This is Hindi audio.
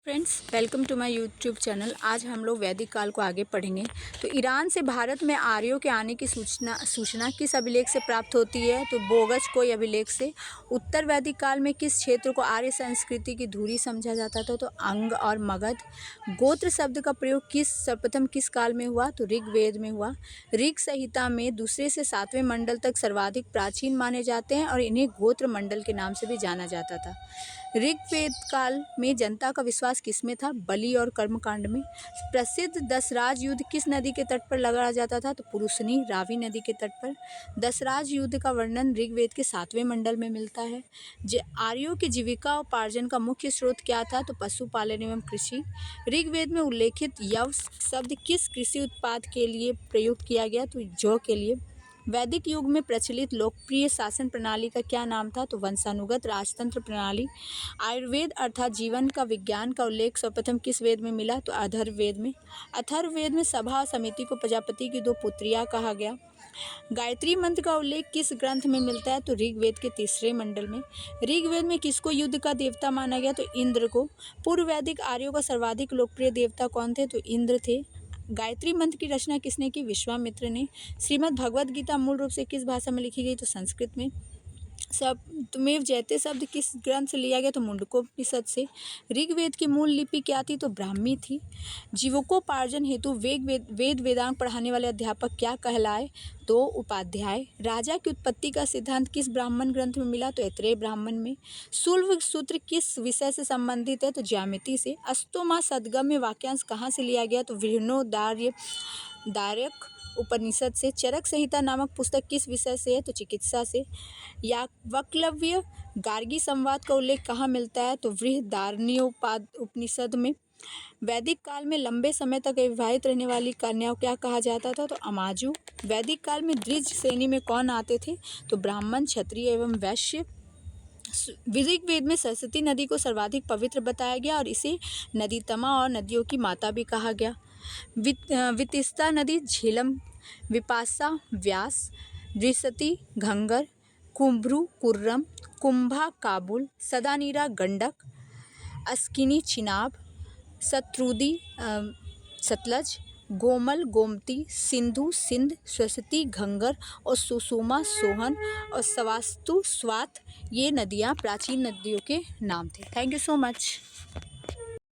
Friends, welcome to my YouTube channel. आज हम लोग वैदिक काल को आगे पढ़ेंगे। तो ईरान से भारत में आर्यों के आने की सूचना किस अभिलेख से प्राप्त होती है? तो बोगस कोई अभिलेख से। उत्तर वैदिक काल में किस क्षेत्र को आर्य संस्कृति की धुरी समझा जाता था? तो अंग और मगध। गोत्र शब्द का प्रयोग सर्वप्रथम किस काल में हुआ? तो ऋग्वेद में हुआ। ऋग संहिता में दूसरे से सातवें मंडल तक सर्वाधिक प्राचीन माने जाते हैं और इन्हें गोत्र मंडल के नाम से भी जाना जाता था। ऋग्वेद काल में जनता का विश्वास किसमें था? बलि और कर्मकांड में। प्रसिद्ध दसराज युद्ध किस नदी के तट पर लड़ा जाता था? तो पुरुषनी, रावी नदी के तट पर। दसराज युद्ध का वर्णन ऋग्वेद के 7वें मंडल में मिलता है। आर्यों की जीविका उपार्जन का मुख्य स्रोत क्या था? तो पशुपालन एवं कृषि। ऋग्वेद में उल्लेखित यव शब्द किस कृषि उत्पाद के लिए प्रयुक्त किया गया? तो जौ के लिए। वैदिक युग में प्रचलित लोकप्रिय शासन प्रणाली का क्या नाम था? तो वंशानुगत राजतंत्र प्रणाली। आयुर्वेद अर्थात जीवन का विज्ञान का उल्लेख सर्वप्रथम किस वेद में मिला? तो अथर्ववेद में। अथर्ववेद में सभा और समिति को प्रजापति की 2 पुत्रियां कहा गया। गायत्री मंत्र का उल्लेख किस ग्रंथ में मिलता है? तो ऋग्वेद के 3रे मंडल में। ऋग्वेद में किसको युद्ध का देवता माना गया? तो इंद्र को। पूर्व वैदिक आर्यों का सर्वाधिक लोकप्रिय देवता कौन थे? तो इंद्र थे। गायत्री मंत्र की रचना किसने की? विश्वामित्र ने। श्रीमद् भगवद गीता मूल रूप से किस भाषा में लिखी गई? तो संस्कृत में। सप्तमेव जयते शब्द किस ग्रंथ से लिया गया? तो मुंडकोपनिषद से। ऋग्वेद की मूल लिपि क्या थी? तो ब्राह्मी थी। जीविकोपार्जन हेतु वेद वेदांग पढ़ाने वाले अध्यापक क्या कहलाए? तो उपाध्याय। राजा की उत्पत्ति का सिद्धांत किस ब्राह्मण ग्रंथ में मिला? तो ऐत्रेय ब्राह्मण में। शुल्ब सूत्र किस विषय से संबंधित है? तो ज्यामिति से। अस्तोमा सदगम्य वाक्यांश कहाँ से लिया गया? तो बृहन्नोदार्यक उपनिषद से। चरक संहिता नामक पुस्तक किस विषय से है? तो चिकित्सा से। याज्ञवल्क्य गार्गी संवाद का उल्लेख कहाँ मिलता है? तो बृहदारण्यकोपनिषद में। वैदिक काल में लंबे समय तक अविवाहित रहने वाली कन्या को क्या कहा जाता था? तो अमाजु। वैदिक काल में द्विज श्रेणी में कौन आते थे? तो ब्राह्मण, क्षत्रिय एवं वैश्य। ऋग्वेद में सरस्वती नदी को सर्वाधिक पवित्र बताया गया और इसे नदीतमा और नदियों की माता भी कहा गया। वितस्ता नदी झेलम, विपाशा व्यास, दृशति घंगर, कुंभ्रू कुर्रम, कुंभा काबुल, सदानीरा गंडक, अस्किनी चिनाब, शत्रुदी सतलज, गोमल गोमती, सिंधु सिंध, सरस्वती घंगर और सुषुमा सोहन और सवास्तु स्वात, ये नदियाँ प्राचीन नदियों के नाम थे। Thank you so much.